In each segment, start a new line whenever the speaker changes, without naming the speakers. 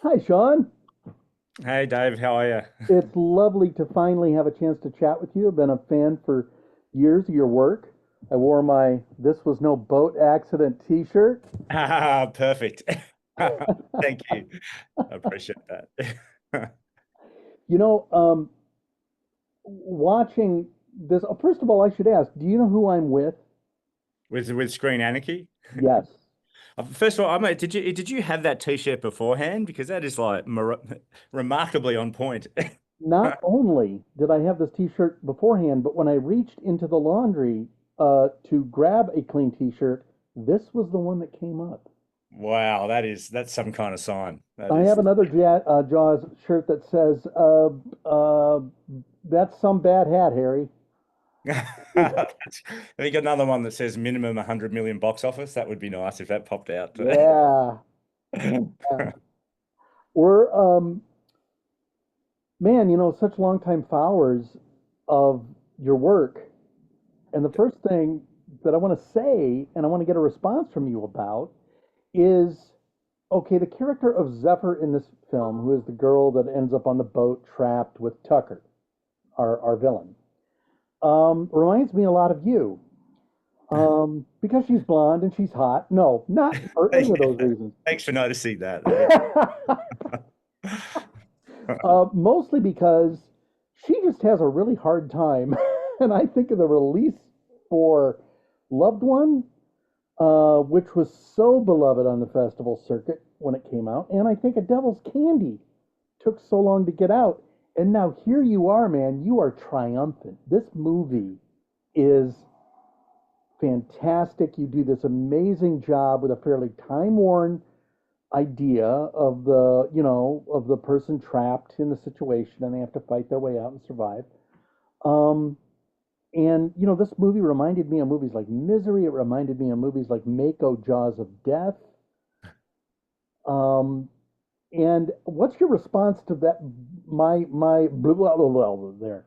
Hi, Sean.
Hey Dave, how are you?
It's lovely to finally have a chance to chat with you. I've been a fan for years of your work. I wore my This Was No Boat Accident t-shirt.
Ah, perfect. Thank you. I appreciate that.
You know, watching this, first of all, I should ask, do you know who I'm with?
With Screen Anarchy.
Yes.
First of all, I mean, did you have that T-shirt beforehand? Because that is like remarkably on point.
Not only did I have this t-shirt beforehand, but when I reached into the laundry to grab a clean t-shirt, this was the one that came up.
Wow, that's some kind of sign. That
I have
is.
another Jaws shirt that says, "That's some bad hat, Harry."
Have you got another one that says minimum 100 million box office? That would be nice if that popped out.
Yeah, yeah. We're man, such longtime followers of your work, and the first thing that I want to say, and I want to get a response from you about, is okay. The character of Zephyr in this film, who is the girl that ends up on the boat trapped with Tucker, our villain, reminds me a lot of you. Because she's blonde and she's hot. No, not for any of those reasons.
Thanks for noticing that. That is.
Mostly because she just has a really hard time. And I think of the release for Loved One, which was so beloved on the festival circuit when it came out. And I think A Devil's Candy took so long to get out. And now here you are, man. You are triumphant. This movie is fantastic. You do this amazing job with a fairly time-worn idea of the person trapped in the situation and they have to fight their way out and survive. Um, and this movie reminded me of movies like Misery. It reminded me of movies like Mako, Jaws of Death. Um, and what's your response to that? My blah blah blah, blah there.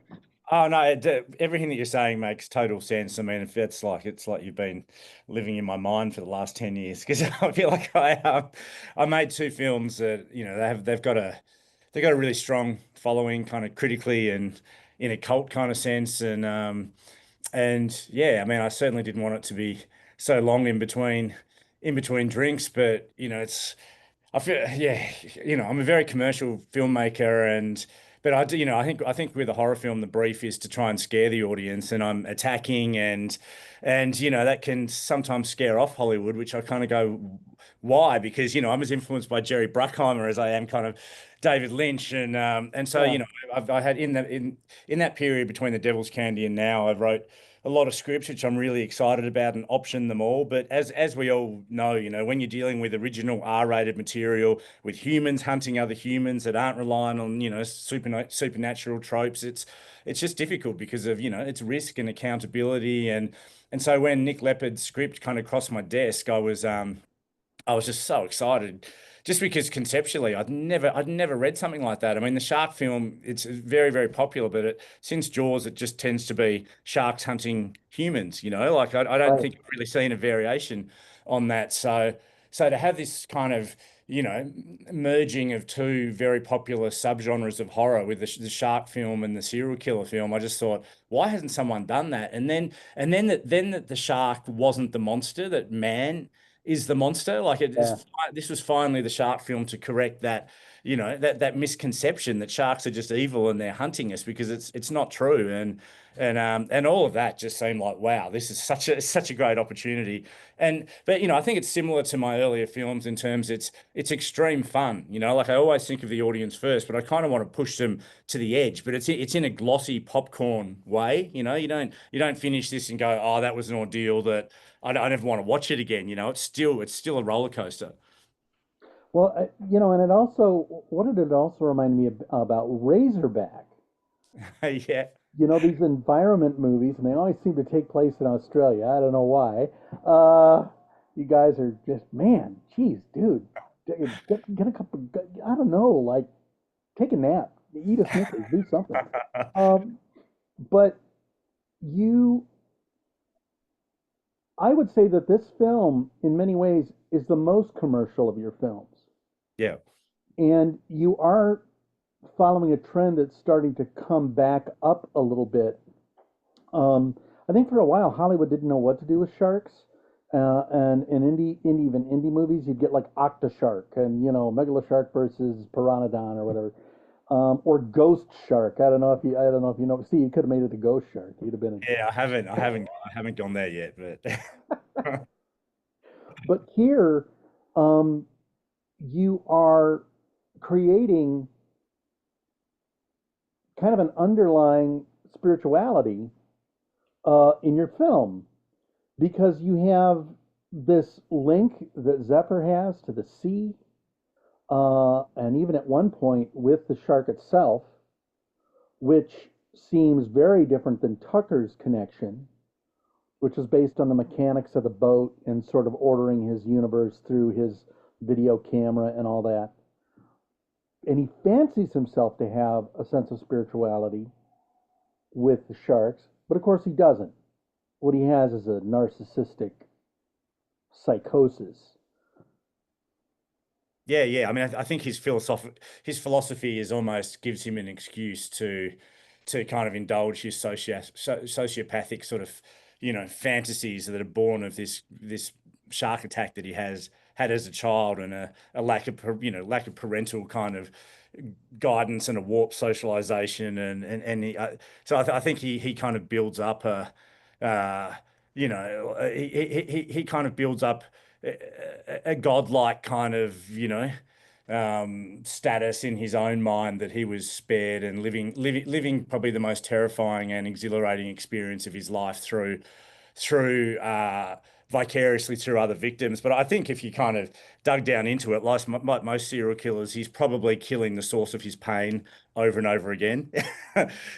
Oh no, everything that you're saying makes total sense. I mean, if it's like you've been living in my mind for the last 10 years because I feel like I made two films that, they've got a really strong following kind of critically and in a cult kind of sense and yeah, I mean, I certainly didn't want it to be so long in between drinks, but I feel, yeah, I'm a very commercial filmmaker, but I do, I think with a horror film, the brief is to try and scare the audience, and I'm attacking, and that can sometimes scare off Hollywood, which I kind of go, why? Because I'm as influenced by Jerry Bruckheimer as I am kind of David Lynch, and so
Yeah,
I had in that period between The Devil's Candy and now, I wrote a lot of scripts, which I'm really excited about and option them all. But as we all know, when you're dealing with original R-rated material with humans hunting other humans that aren't relying on, supernatural tropes, it's just difficult because of, it's risk and accountability. And so when Nick Leopard's script kind of crossed my desk, I was just so excited, just because conceptually I'd never read something like that. I mean, the shark film, it's very, very popular, but since Jaws, it just tends to be sharks hunting humans. Like I don't
right.
think I've really seen a variation on that. So to have this kind of merging of two very popular subgenres of horror with the shark film and the serial killer film, I just thought, why hasn't someone done that? And then that the shark wasn't the monster, that man is the monster. Like
Yeah.
this was finally the shark film to correct that, that misconception that sharks are just evil and they're hunting us, because it's not true. And all of that just seemed like, wow, this is such a great opportunity. But I think it's similar to my earlier films in terms it's extreme fun. Like I always think of the audience first, but I kind of want to push them to the edge. But it's in a glossy popcorn way. You don't finish this and go, oh, that was an ordeal that I never want to watch it again. It's still a roller coaster.
Well, and it also, what did it also remind me about Razorback?
Yeah.
These environment movies, and they always seem to take place in Australia. I don't know why. Uh, you guys are just, man, geez, dude, get a couple, I don't know, like, take a nap, eat a Snickers, do something. Um, but you, I would say that this film, in many ways, is the most commercial of your films.
Yeah.
And you are following a trend that's starting to come back up a little bit. I think for a while Hollywood didn't know what to do with sharks, and in even indie movies, you'd get like Octoshark and Megaloshark versus Piranodon or whatever, or Ghost Shark. I don't know if you know. See, you could have made it a Ghost Shark. You'd have been.
Yeah, I haven't gone there yet, but
But here, um, you are creating kind of an underlying spirituality in your film because you have this link that Zephyr has to the sea, and even at one point with the shark itself, which seems very different than Tucker's connection, which is based on the mechanics of the boat and sort of ordering his universe through his video camera and all that. And he fancies himself to have a sense of spirituality with the sharks, but of course he doesn't. What he has is a narcissistic psychosis.
yeah, yeah. I mean, I think his philosophy is almost gives him an excuse to kind of indulge his sociopathic sort of, fantasies that are born of this shark attack that he has had as a child, and a lack of lack of parental kind of guidance and a warped socialization, so I think he kind of builds up uh, he kind of builds up a godlike kind of status in his own mind, that he was spared and living probably the most terrifying and exhilarating experience of his life through vicariously through other victims. But I think if you kind of dug down into it, like most serial killers, he's probably killing the source of his pain over and over again.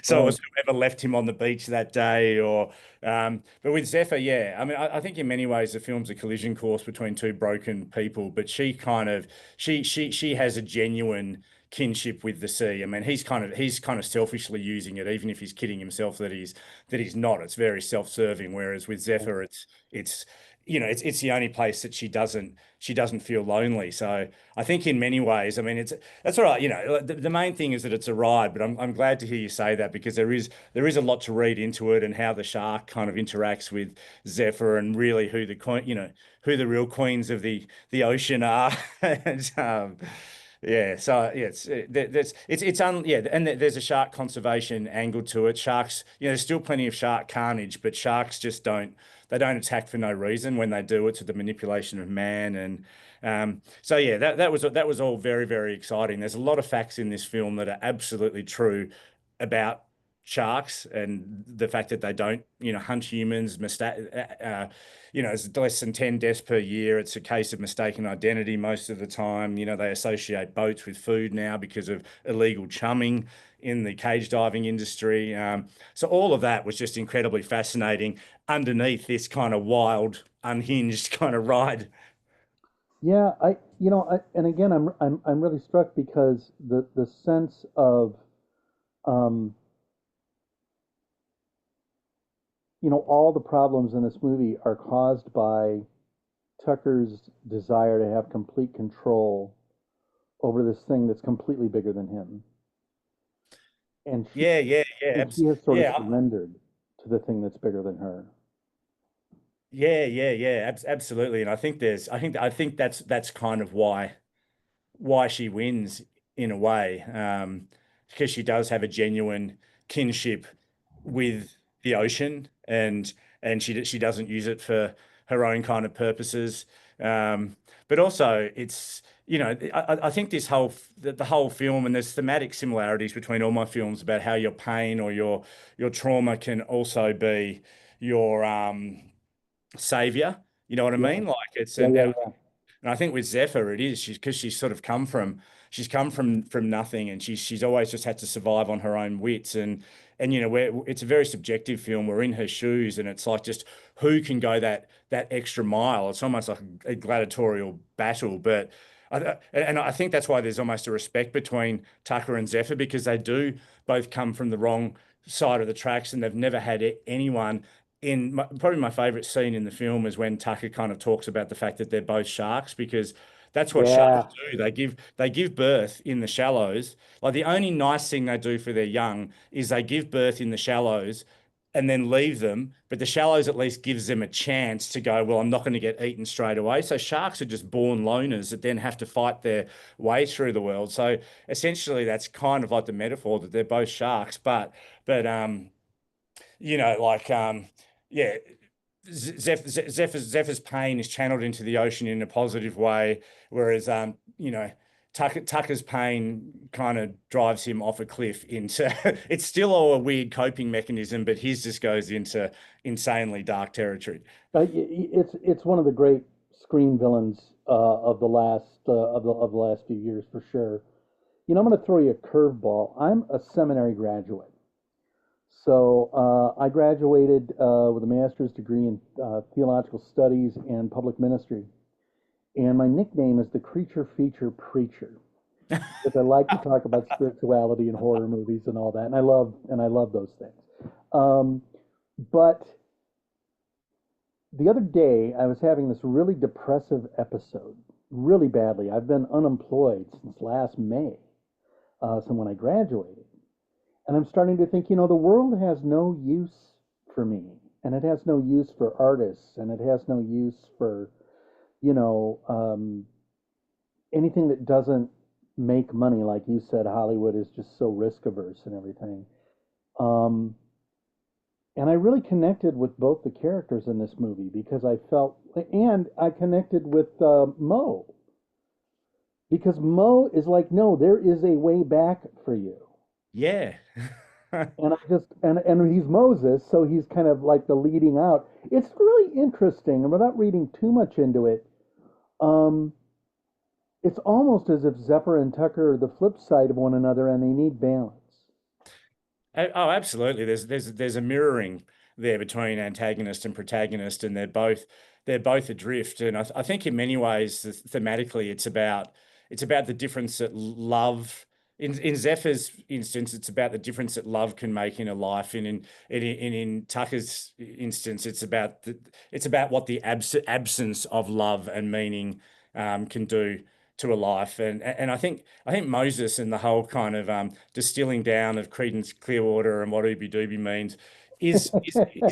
So it
Right.
was whoever left him on the beach that day, or but with Zephyr, yeah, I mean, I think in many ways the film's a collision course between two broken people, but she has a genuine kinship with the sea. I mean, he's kind of selfishly using it, even if he's kidding himself that he's not. It's very self-serving. Whereas with Zephyr, it's it's the only place that she doesn't feel lonely. So I think in many ways, I mean, that's all right. The main thing is that it's a ride, but I'm glad to hear you say that, because there is a lot to read into it, and how the shark kind of interacts with Zephyr, and really who the queen, who the real queens of the ocean are. And, yeah, so yeah, and there's a shark conservation angle to it. Sharks, there's still plenty of shark carnage, but sharks just don't attack for no reason. When they do, it's with the manipulation of man. And so yeah, that was all very, very exciting. There's a lot of facts in this film that are absolutely true about sharks, and the fact that they don't, hunt humans, it's less than 10 deaths per year. It's a case of mistaken identity most of the time. They associate boats with food now because of illegal chumming in the cage diving industry. So all of that was just incredibly fascinating underneath this kind of wild, unhinged kind of ride.
Yeah, and again, I'm really struck because the sense of um, all the problems in this movie are caused by Tucker's desire to have complete control over this thing that's completely bigger than him, and she
Yeah, yeah, yeah,
and she has sort of
yeah,
surrendered to the thing that's bigger than her.
yeah, yeah, yeah, absolutely. And I think that's kind of why she wins in a way, because she does have a genuine kinship with the ocean, and she doesn't use it for her own kind of purposes. Um, but also, I think the whole film, and there's thematic similarities between all my films about how your pain or your trauma can also be your savior. You know what I
Yeah,
mean? Like it's
yeah,
an
yeah, yeah.
and I think with Zephyr, it is because she's sort of she's come from nothing, and she's always just had to survive on her own wits. And where it's a very subjective film. We're in her shoes, and it's like, just who can go that extra mile. It's almost like a gladiatorial battle. But I think that's why there's almost a respect between Tucker and Zephyr, because they do both come from the wrong side of the tracks, and they've never had anyone probably my favorite scene in the film is when Tucker kind of talks about the fact that they're both sharks, because That's what sharks
Yeah.
do. They give birth in the shallows. Like the only nice thing they do for their young is they give birth in the shallows and then leave them. But the shallows at least gives them a chance to go, well, I'm not going to get eaten straight away. So sharks are just born loners that then have to fight their way through the world. So essentially that's kind of like the metaphor that they're both sharks, but like yeah, Zephyr's pain is channeled into the ocean in a positive way, whereas Tucker's pain kind of drives him off a cliff into it's still all a weird coping mechanism, but his just goes into insanely dark territory.
It's one of the great screen villains of the last few years for sure. You know, I'm going to throw you a curveball. I'm a seminary graduate. So I graduated with a master's degree in theological studies and public ministry, and my nickname is the Creature Feature Preacher because I like to talk about spirituality and horror movies and all that, and I love those things. Um, but the other day, I was having this really depressive episode, really badly. I've been unemployed since last May, so when I graduated. And I'm starting to think, the world has no use for me, and it has no use for artists, and it has no use for, you know, um, anything that doesn't make money. Like you said, Hollywood is just so risk averse and everything. Um, and I really connected with both the characters in this movie because and I connected with Mo because Mo is like, no, there is a way back for you.
Yeah.
And I just and he's Moses, so he's kind of like the leading out. It's really interesting, and without reading too much into it, um, it's almost as if Zephyr and Tucker are the flip side of one another, and they need balance.
Oh, absolutely. There's a mirroring there between antagonist and protagonist, and they're both adrift. And I think in many ways, thematically, it's about the difference that love. In Zephyr's instance, it's about the difference that love can make in a life, and in Tucker's instance, it's about what the absence of love and meaning can do to a life. And I think Moses and the whole kind of distilling down of Creedence Clearwater and what Ooby Dooby means is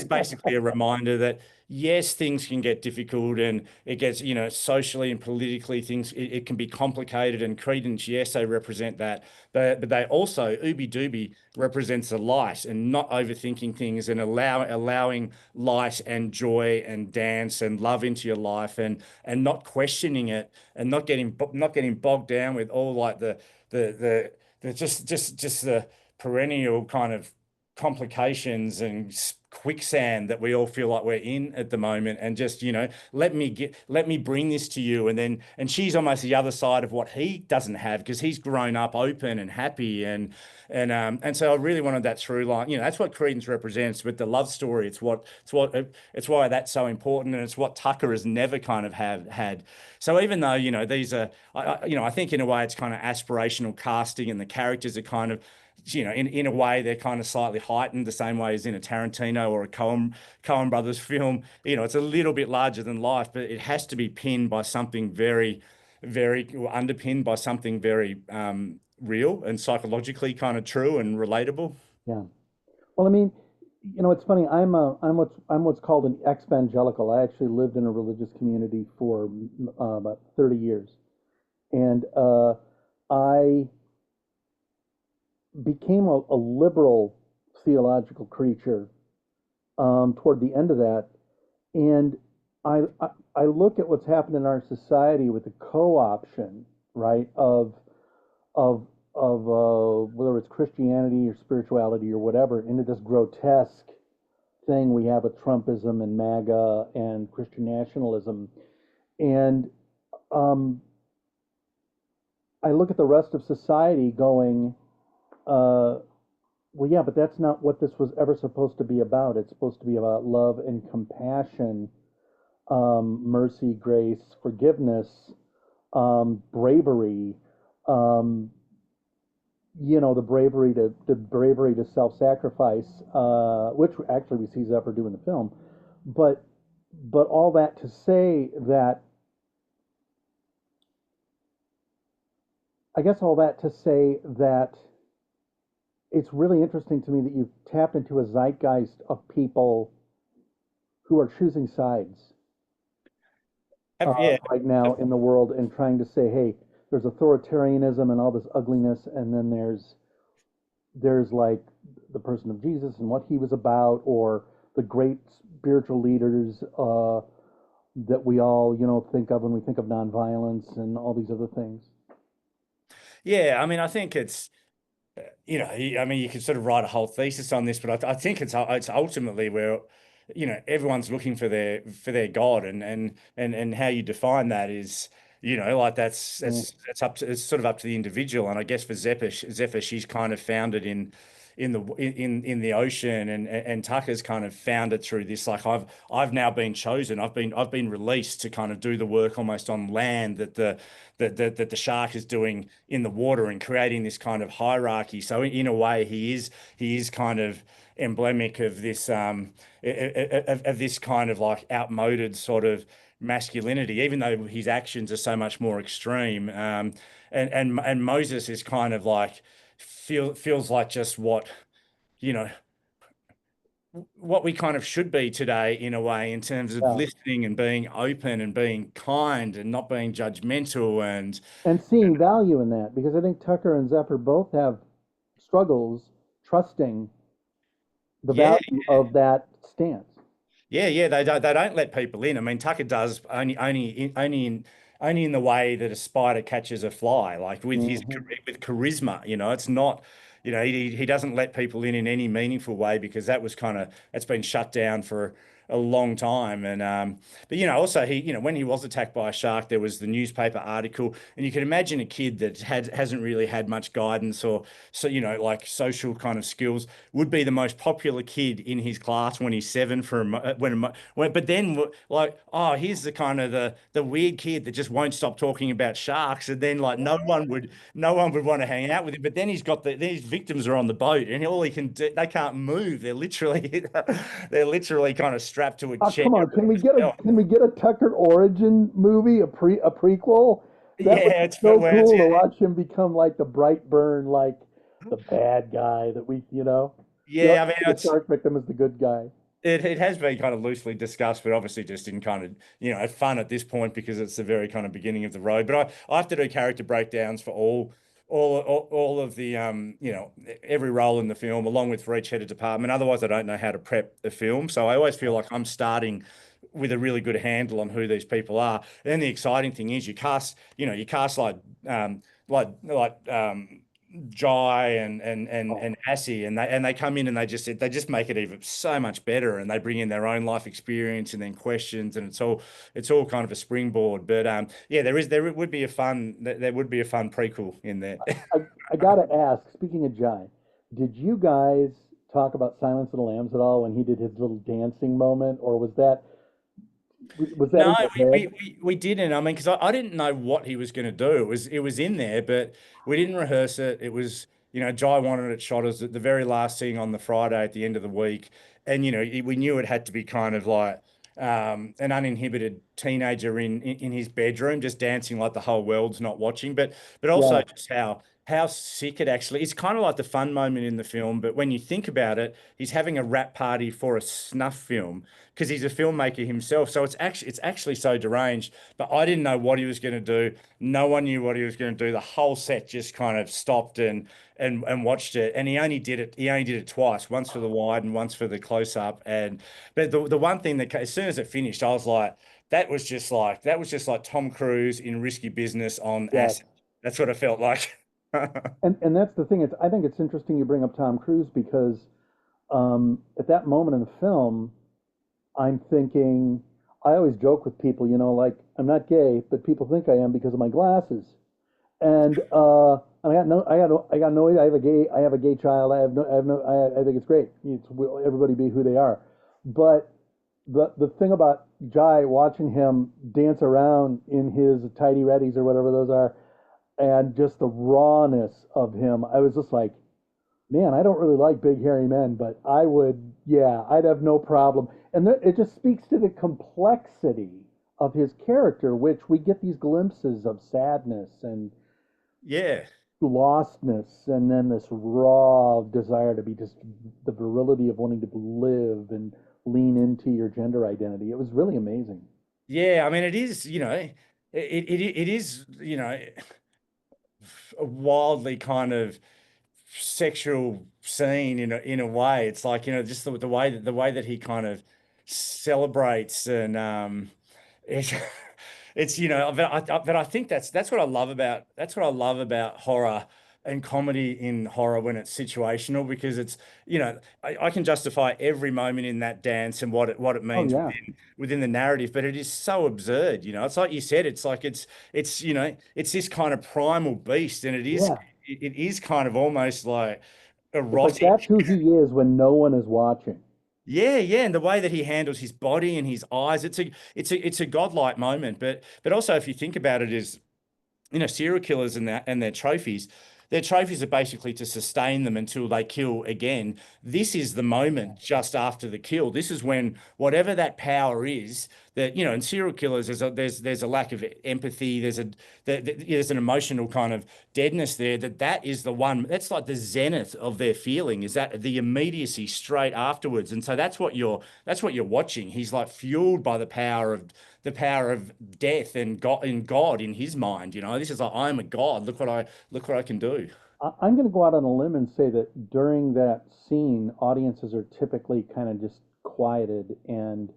basically a reminder that yes, things can get difficult and it gets, socially and politically it can be complicated, and Creedence, yes, they represent that. But they also, Ooby Dooby represents the light and not overthinking things and allowing light and joy and dance and love into your life, and not questioning it, and not getting bogged down with all like the just the perennial kind of complications and quicksand that we all feel like we're in at the moment, and just let me bring this to you. And she's almost the other side of what he doesn't have, because he's grown up open and happy, and so I really wanted that through line. That's what Credence represents. But the love story, it's why that's so important, and it's what Tucker has never kind of have had. So even though these are, I think in a way it's kind of aspirational casting, and the characters are kind of, in a way they're kind of slightly heightened, the same way as in a Tarantino or a Coen brothers film. It's a little bit larger than life, but it has to be pinned by something very, very, or underpinned by something very real and psychologically kind of true and relatable.
Yeah. Well, I mean, it's funny. I'm what's called an ex-evangelical. I actually lived in a religious community for about 30 years, and I became a liberal theological creature toward the end of that, and I look at what's happened in our society with the co-option, right, of whether it's Christianity or spirituality or whatever, into this grotesque thing we have with Trumpism and MAGA and Christian nationalism. And um, I look at the rest of society going, well, yeah, but that's not what this was ever supposed to be about. It's supposed to be about love and compassion, mercy, grace, forgiveness, bravery, um, the bravery to self-sacrifice, which actually we see Zephyr do in the film. But all that to say that I guess all that to say that it's really interesting to me that you've tapped into a zeitgeist of people who are choosing sides
Yeah,
right now in the world and trying to say, hey, there's authoritarianism and all this ugliness, and then there's like the person of Jesus and what he was about, or the great spiritual leaders that we all, think of when we think of nonviolence and all these other things.
yeah. I mean, I think it's I mean, you could sort of write a whole thesis on this, but I think it's ultimately where, everyone's looking for their God, and how you define that is, like
Mm,
that's up to it's sort of up to the individual. And I guess for Zephyr, she's kind of found it in the ocean, and Tucker's kind of found it through this. Like I've now been chosen. I've been released to kind of do the work almost on land that the shark is doing in the water, and creating this kind of hierarchy. So in a way, he is kind of emblemic of this of this kind of like outmoded sort of masculinity, even though his actions are so much more extreme. And Moses is kind of like feels like just you know what we kind of should be today, in a way, in terms of
yeah.
listening and being open and being kind and not being judgmental. And
And seeing value in that, because I think Tucker and Zephyr both have struggles trusting the
yeah,
value of that stance.
yeah, they don't let people in. I mean, Tucker does only in the way that a spider catches a fly, like with his
Hmm.
with charisma. It's not, he doesn't let people in any meaningful way, because that's been shut down for a long time. And but also when he was attacked by a shark, there was the newspaper article, and you can imagine a kid that hasn't really had much guidance, or so like social kind of skills, would be the most popular kid in his class when he's seven, but then, like, oh, here's the kind of the weird kid that just won't stop talking about sharks, and then like no one would want to hang out with him. But then these victims are on the boat, and all he can do, they can't move. They're literally they're literally kind of strapped to a
Oh,
chair.
come on! Can we get a Tucker origin movie, a prequel? That would
Yeah,
be
it's
so
where it's
cool to watch him become like the Brightburn, like the bad guy that we
yeah.
always
I mean,
see the shark victim as the good guy.
it has been kind of loosely discussed, but obviously just in kind of, fun at this point, because it's the very kind of beginning of the road. But I have to do character breakdowns for all of the every role in the film, along with for each head of department. Otherwise, I don't know how to prep the film. So I always feel like I'm starting with a really good handle on who these people are. Then the exciting thing is you cast like Jai and
Oh,
Assy, and they come in, and they just make it even so much better, and they bring in their own life experience and then questions, and it's all kind of a springboard. But yeah, there would be a fun prequel in there.
I gotta ask. Speaking of Jai, did you guys talk about Silence of the Lambs at all when he did his little dancing moment, or was that
No,
in your
we,
head?
we, we we didn't. I mean, because I didn't know what he was going to do. It was in there, but we didn't rehearse it. It was, Jai wanted it shot as the very last scene on the Friday at the end of the week, and we knew it had to be kind of like an uninhibited teenager in his bedroom, just dancing like the whole world's not watching. But also
Yeah,
just how sick it actually. It's kind of like the fun moment in the film, but when you think about it, he's having a rap party for a snuff film, because he's a filmmaker himself. So it's actually so deranged. But I didn't know what he was going to do. No one knew what he was going to do. The whole set just kind of stopped and watched it. And he only did it twice, once for the wide and once for the close up. And but the one thing that as soon as it finished, I was like, that was just like Tom Cruise in Risky Business on
yes.
acid. That's what it felt like.
And that's the thing. I think it's interesting you bring up Tom Cruise because at that moment in the film, I'm thinking. I always joke with people, like I'm not gay, but people think I am because of my glasses. And I got no, I have a gay child. I think it's great. Everybody be who they are. But the thing about Jai, watching him dance around in his tidy readies or whatever those are, and just the rawness of him, I was just like, man, I don't really like big hairy men, but yeah, I'd have no problem. And it just speaks to the complexity of his character, which we get these glimpses of sadness and
Yeah.
lostness, and then this raw desire to be just the virility of wanting to live and lean into your gender identity. It was really amazing.
Yeah, I mean, it is, it is, a wildly kind of sexual scene in a way. It's like, just the way that he kind of celebrates and it's it's but I think that's what I love about horror and comedy in horror when it's situational because it's I can justify every moment in that dance and what it
Oh
means
yeah,
within the narrative, but it is so absurd. It's like you said, it's like it's it's this kind of primal beast, and
yeah.
it is kind of almost like
It's like that's
erotic.
who he is when no one is watching.
Yeah, yeah, and the way that he handles his body and his eyes, it's a godlike moment. But also, if you think about it, is serial killers and that and their trophies are basically to sustain them until they kill again. This is the moment just after the kill. This is when whatever that power is that, in serial killers, there's a lack of empathy. There's an emotional kind of deadness there. That is the one. That's like the zenith of their feeling. Is that the immediacy straight afterwards? And so that's what you're watching. He's like fueled by the power of death and God in his mind. This is like I am a God. Look what I can do.
I'm going to go out on a limb and say that during that scene, audiences are typically kind of just quieted and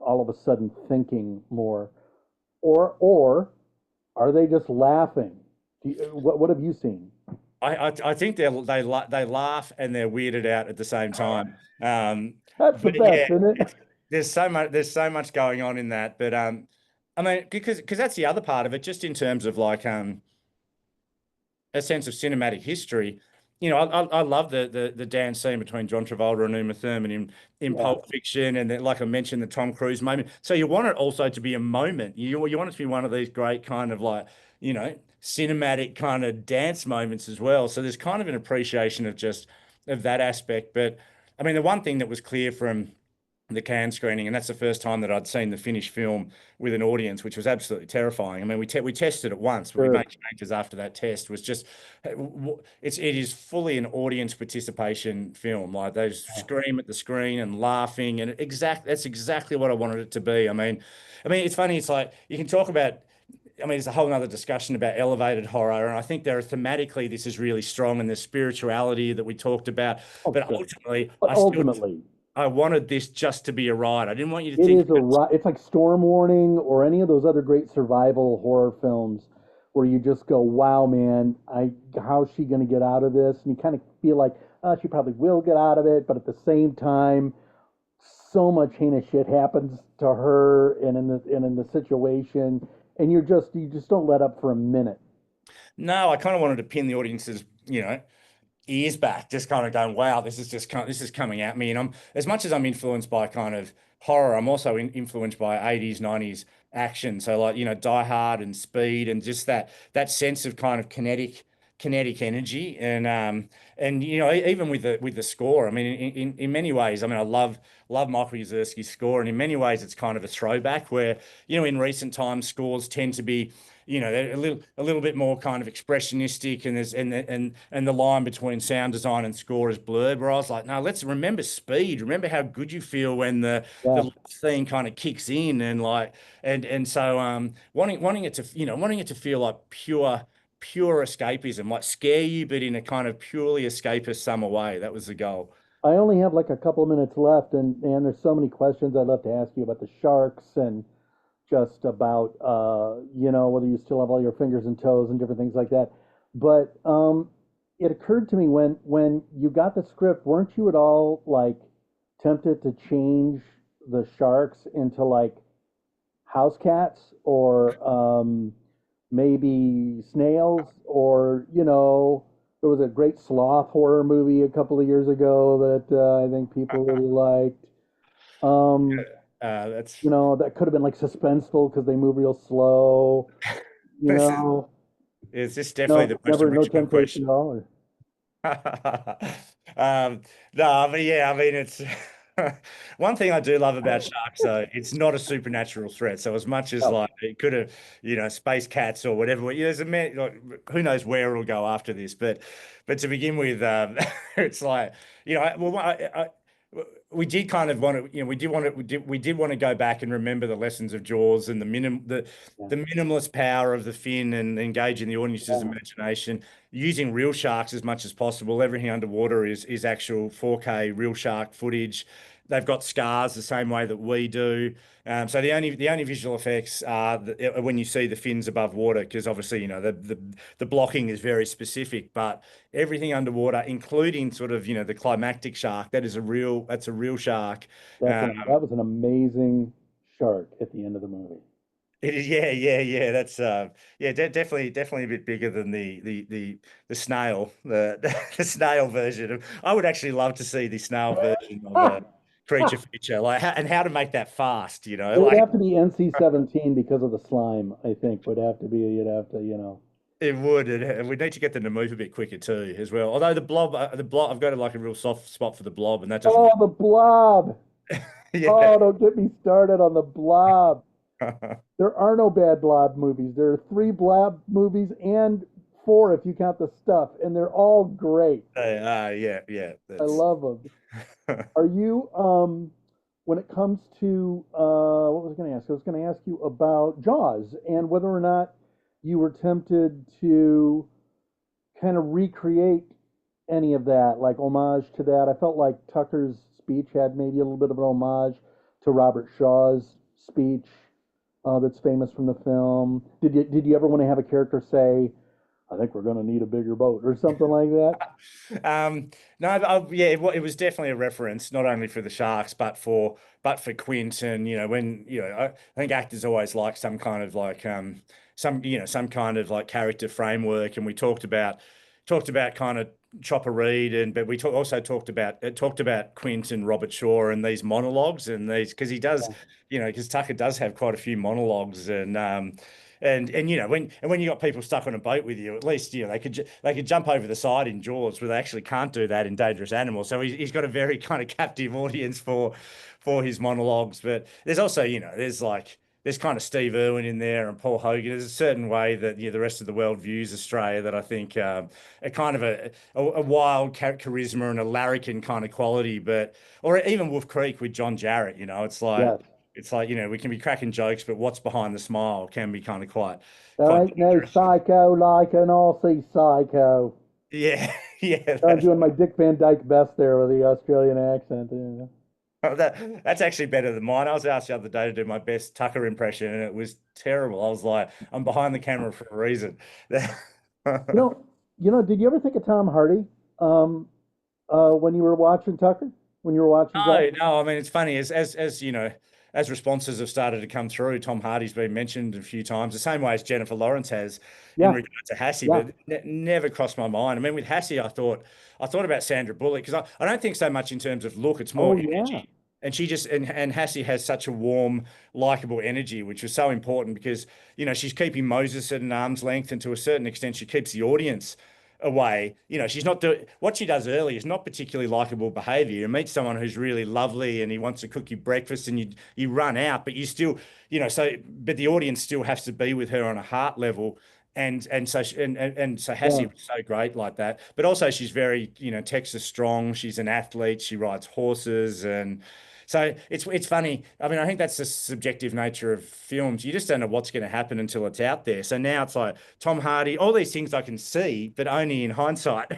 all of a sudden thinking more, or are they just laughing? What have you seen?
I think they laugh and they're weirded out at the same time.
That's the
But yeah,
best, isn't it?
there's so much going on in that. But I mean, because that's the other part of it, just in terms of like a sense of cinematic history. I love the dance scene between John Travolta and Uma Thurman in
Yeah,
Pulp Fiction, and then, like I mentioned, the Tom Cruise moment. So you want it also to be a moment. You want it to be one of these great kind of like cinematic kind of dance moments as well. So there's kind of an appreciation of that aspect. But I mean, the one thing that was clear from the Cannes screening, and that's the first time that I'd seen the finished film with an audience, which was absolutely terrifying. I mean, we tested it once, but we
sure.
made changes after that test. Was just it is fully an audience participation film. Like they scream at the screen and laughing, and that's exactly what I wanted it to be. I mean, it's funny. It's like you can talk about. I mean, there's a whole nother discussion about elevated horror, and I think there are thematically this is really strong, and the spirituality that we talked about.
Oh,
But
sure.
ultimately,
But ultimately,
I wanted this just to be a ride. I didn't want you to
it
think
is it's like Storm Warning or any of those other great survival horror films where you just go, "Wow, man, how's she going to get out of this?" And you kind of feel like, she probably will get out of it, but at the same time, so much heinous shit happens to her and in the situation, and you just don't let up for a minute.
no, I kind of wanted to pin the audience's, ears back, just kind of going, wow, this is coming at me. And I'm as much as I'm influenced by kind of horror, I'm also influenced by 80s, 90s action. So like, Die Hard and Speed and just that sense of kind of kinetic energy. And even with the score, I mean, in many ways, I mean, I love Michael Yuzurski's score, and in many ways it's kind of a throwback where, in recent times scores tend to be they're a little bit more kind of expressionistic, and the line between sound design and score is blurred. Where I was like, no, let's remember speed. Remember how good you feel when the
Yeah,
last theme kind of kicks in, and like and so wanting it to feel like pure escapism, like scare you, but in a kind of purely escapist summer way. That was the goal.
I only have like a couple of minutes left, and there's so many questions I'd love to ask you about the sharks and just about whether you still have all your fingers and toes and different things like that. But it occurred to me when you got the script, weren't you at all like tempted to change the sharks into like house cats or maybe snails, or there was a great sloth horror movie a couple of years ago that I think people really liked. Um,
That's
that could have been like suspenseful because they move real slow. You
this is
know,
is this definitely
no,
the most
never, no
original
temptation
question.
at all.
No, but yeah, I mean, it's. One thing I do love about sharks, though, it's not a supernatural threat. So as much as
No,
like it could have, space cats or whatever, there's a man, like, who knows where it'll go after this. But to begin with, it's like, well, we did kind of want to, we did want to go back and remember the lessons of Jaws and
yeah,
the minimalist power of the fin and engage in the audience's
yeah,
imagination using real sharks as much as possible. Everything underwater is actual 4K real shark footage. They've got scars the same way that we do. So the only visual effects are when you see the fins above water, because obviously the blocking is very specific, but everything underwater, including sort of the climactic shark, that's a real shark. Uh,
that was an amazing shark at the end of the movie.
it is, yeah, yeah, yeah. That's yeah, definitely a bit bigger than the snail, the snail version of. I would actually love to see the snail version of a creature feature, like and how to make that fast.
It would
Like
have to be NC-17 because of the slime, I think, would have to be, you'd have to,
it would, and we need to get them to move a bit quicker too, as well. Although the blob, I've got like a real soft spot for the blob, and that doesn't
Oh,
look.
the blob.
Yeah.
Oh, don't get me started on the blob. There are no bad blob movies. There are three blob movies and four if you count the stuff, and they're all great.
Yeah, yeah.
I
That's
love them. Are you, when it comes to, what was I going to ask? I was going to ask you about Jaws and whether or not you were tempted to kind of recreate any of that, like homage to that. I felt like Tucker's speech had maybe a little bit of an homage to Robert Shaw's speech that's famous from the film. Did you ever want to have a character say, "I think we're going to need a bigger boat" or something like that?
no, but, yeah, it was definitely a reference, not only for the Sharks, but for Quint, and when I think actors always like some kind of like some kind of like character framework, and we talked about kind of Chopper Reed, and but we also talked about Quint and Robert Shaw and these monologues and these because he does,
Yeah,
because Tucker does have quite a few monologues and when you got people stuck on a boat with you, at least they could jump over the side in Jaws, where they actually can't do that in Dangerous Animals. So he's got a very kind of captive audience for his monologues. But there's also there's kind of Steve Irwin in there and Paul Hogan. There's a certain way that the rest of the world views Australia that I think a kind of a wild charisma and a larrikin kind of quality, but or even Wolf Creek with John Jarrett.
yes.
It's like, we can be cracking jokes, but what's behind the smile can be kind of
There
quite
ain't no
dangerous.
psycho like an Aussie psycho.
Yeah, yeah,
I'm doing my Dick Van Dyke best there with the Australian accent. Yeah.
that's actually better than mine. I was asked the other day to do my best Tucker impression, and it was terrible. I was like, I'm behind the camera for a reason.
You know, did you ever think of Tom Hardy when you were watching Tucker? When you were watching Jaws?
No, no. I mean, it's funny as as responses have started to come through. Tom Hardy's been mentioned a few times, the same way as Jennifer Lawrence has in
Yeah,
regard to Hassie,
yeah.
but never crossed my mind. I mean, with Hassie, I thought about Sandra Bullock because I don't think so much in terms of look. It's more
Oh yeah,
energy. And she just and Hassie has such a warm, likable energy, which was so important because she's keeping Moses at an arm's length, and to a certain extent, she keeps the audience away. She's not doing what she does early is not particularly likable behavior. You meet someone who's really lovely and he wants to cook you breakfast and you run out, but you still, but the audience still has to be with her on a heart level. And so
yeah.
Hassie was so great like that. But also she's very, Texas strong. She's an athlete. She rides horses and so it's funny. I mean, I think that's the subjective nature of films. You just don't know what's going to happen until it's out there. So now it's like Tom Hardy, all these things I can see, but only in hindsight.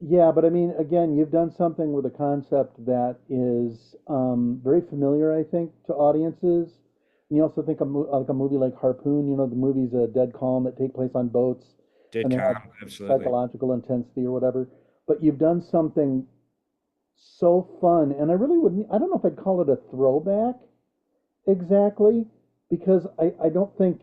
Yeah, but I mean, again, you've done something with a concept that is very familiar, I think, to audiences. And you also think of like a movie like Harpoon, the movies Dead Calm that take place on boats
Dead
and they have
calm, absolutely.
psychological intensity or whatever. But you've done something so fun, and I don't know if I'd call it a throwback exactly, because I don't think,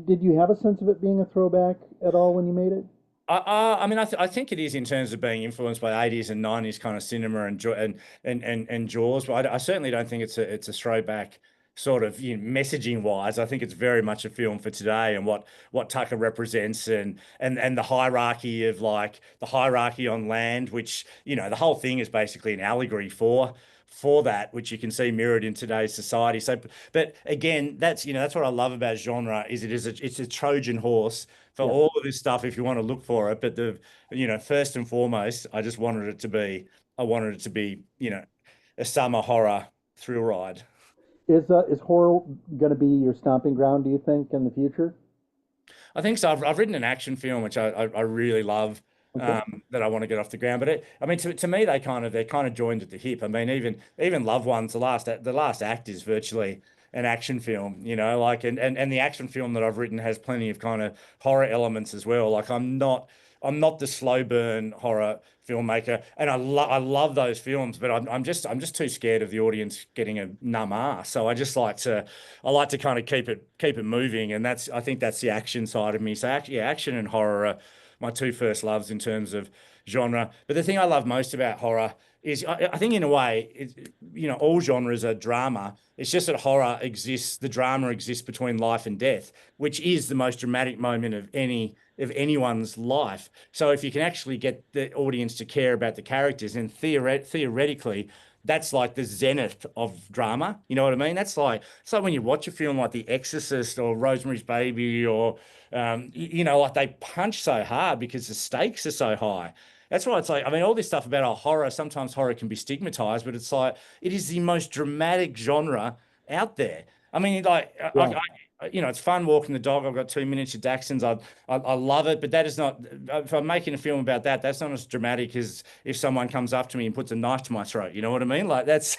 did you have a sense of it being a throwback at all when you made it?
I mean, I think it is in terms of being influenced by 80s and 90s kind of cinema and Jaws, but I certainly don't think it's a throwback sort of, messaging wise. I think it's very much a film for today and what Tucker represents, and the hierarchy of, like, the hierarchy on land, which, the whole thing is basically an allegory for that, which you can see mirrored in today's society. So, but again, that's what I love about genre, is it's a Trojan horse for
Yeah.
all of this stuff if you want to look for it. But first and foremost, I wanted it to be, a summer horror thrill ride.
Is horror going to be your stomping ground, do you think, in the future?
I think so. I've written an action film which I really love,
Okay.
that I want to get off the ground. But I mean, to me, they're kind of joined at the hip. I mean, even Loved Ones, the last act is virtually an action film, like, and the action film that I've written has plenty of kind of horror elements as well. Like, I'm not the slow burn horror filmmaker, and I love those films, but I'm just too scared of the audience getting a numb ass. So I like to kind of keep it moving, and I think that's the action side of me. So yeah, action and horror are my two first loves in terms of genre. But the thing I love most about horror is, I think, in a way, all genres are drama. It's just that the drama exists between life and death, which is the most dramatic moment of anyone's life. So if you can actually get the audience to care about the characters, and theoretically, that's like the zenith of drama. You know what I mean? It's like when you watch a film like The Exorcist or Rosemary's Baby, or like, they punch so hard because the stakes are so high. That's why it's like, I mean, all this stuff about our horror, sometimes horror can be stigmatized, but it's like, it is the most dramatic genre out there. I mean, like,
Yeah,
it's fun walking the dog. I've got two miniature Dachshunds. I love it, but that is not, if I'm making a film about that, that's not as dramatic as if someone comes up to me and puts a knife to my throat. You know what I mean? Like, that's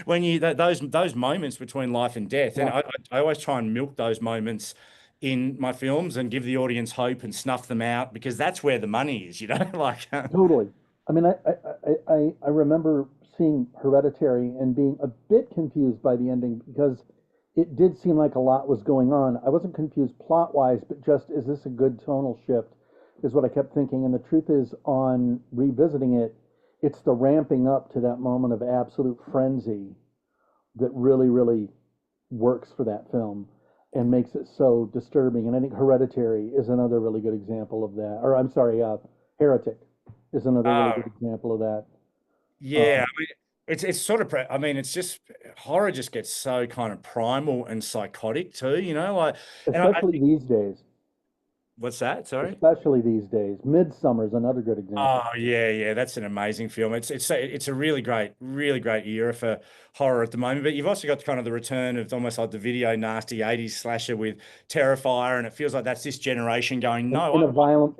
those moments between life and death. And
yeah,
I always try and milk those moments in my films and give the audience hope and snuff them out, because that's where the money is, like,
totally. I mean, I remember seeing Hereditary and being a bit confused by the ending because it did seem like a lot was going on. I wasn't confused plot wise, but just, is this a good tonal shift? Is what I kept thinking. And the truth is, on revisiting it, it's the ramping up to that moment of absolute frenzy that really, really works for that film and makes it so disturbing. And I think Hereditary is another really good example of that. Or I'm sorry, Heretic is another really good
oh,
example of that.
yeah.
Um,
I mean, it's sort of, I mean, it's just, horror just gets so kind of primal and psychotic too, like, and I
especially
think,
these days.
what's that? Sorry.
Especially these days. Midsummer is another good example.
Oh yeah, yeah, that's an amazing film. It's a really great era for horror at the moment. But you've also got kind of the return of almost like the video nasty 80s slasher with Terrifier, and it feels like that's this generation going, no,
In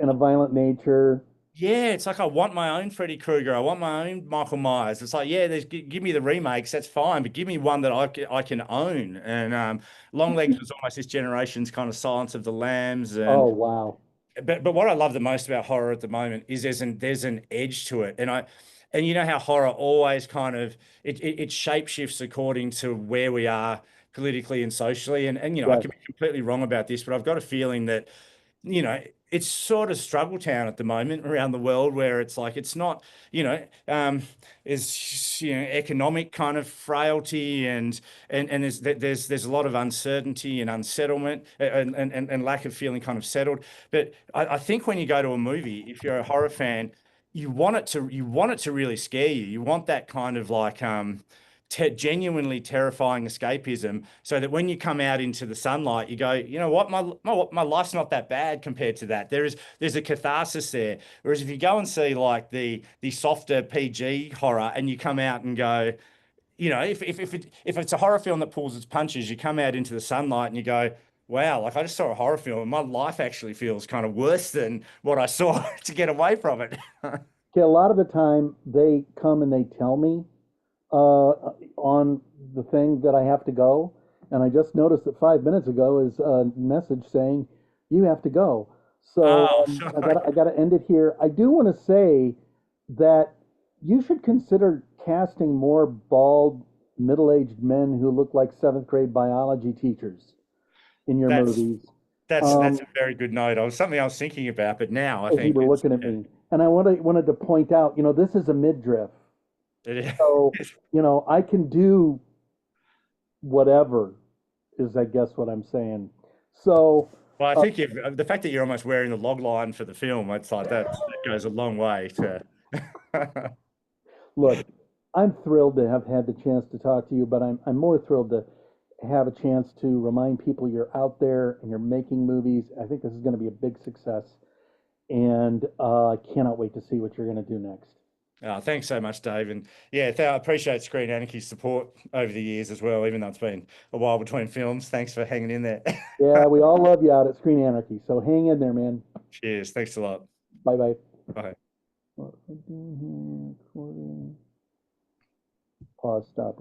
a violent nature.
yeah, it's like, I want my own Freddy Krueger, I want my own Michael Myers. It's like, yeah, give me the remakes, that's fine, but give me one that I can own. And Longlegs was almost this generation's kind of Silence of the Lambs,
Oh
and
wow.
but what I love the most about horror at the moment is there's an edge to it, and you know how horror always kind of, it shapeshifts according to where we are politically and socially, and I
Yes.
can be completely wrong about this, but I've got a feeling that, you know, it's sort of struggle town at the moment around the world, where it's like, it's not, there's, economic kind of frailty, and there's a lot of uncertainty and unsettlement, and lack of feeling kind of settled. But I think when you go to a movie, if you're a horror fan, you want it to really scare you. You want that kind of, like, genuinely terrifying escapism, so that when you come out into the sunlight, you go, you know what, my life's not that bad compared to that. There's a catharsis there. Whereas if you go and see, like, the softer PG horror, and you come out and go, if it's a horror film that pulls its punches, you come out into the sunlight and you go, wow, like, I just saw a horror film, and my life actually feels kind of worse than what I saw to get away from it.
Okay, a lot of the time they come and they tell me on the thing that I have to go. And I just noticed that 5 minutes ago is a message saying you have to go. So
Oh,
I
sorry.
got to end it here. I do want to say that you should consider casting more bald, middle-aged men who look like seventh grade biology teachers in your
That's
movies.
that's
Um,
a very good note. I was something I was thinking about, but now I
as you
think
were
it's,
looking at
yeah,
me, and wanted to point out, this is a midriff,
it
so
is.
I can do whatever. is I guess what I'm saying. So,
Well, I
uh,
think the fact that you're almost wearing the log line for the film, it's like that goes a long way to.
look, I'm thrilled to have had the chance to talk to you, but I'm more thrilled to have a chance to remind people you're out there and you're making movies. I think this is going to be a big success, and I cannot wait to see what you're going to do next.
Thanks so much, Dave. And yeah, I appreciate Screen Anarchy's support over the years as well, even though it's been a while between films. Thanks for hanging in there.
Yeah, we all love you out at Screen Anarchy, so hang in there, man.
Cheers. Thanks a lot.
Bye bye.
Bye.
What am I doing here? Recording. Pause, stop.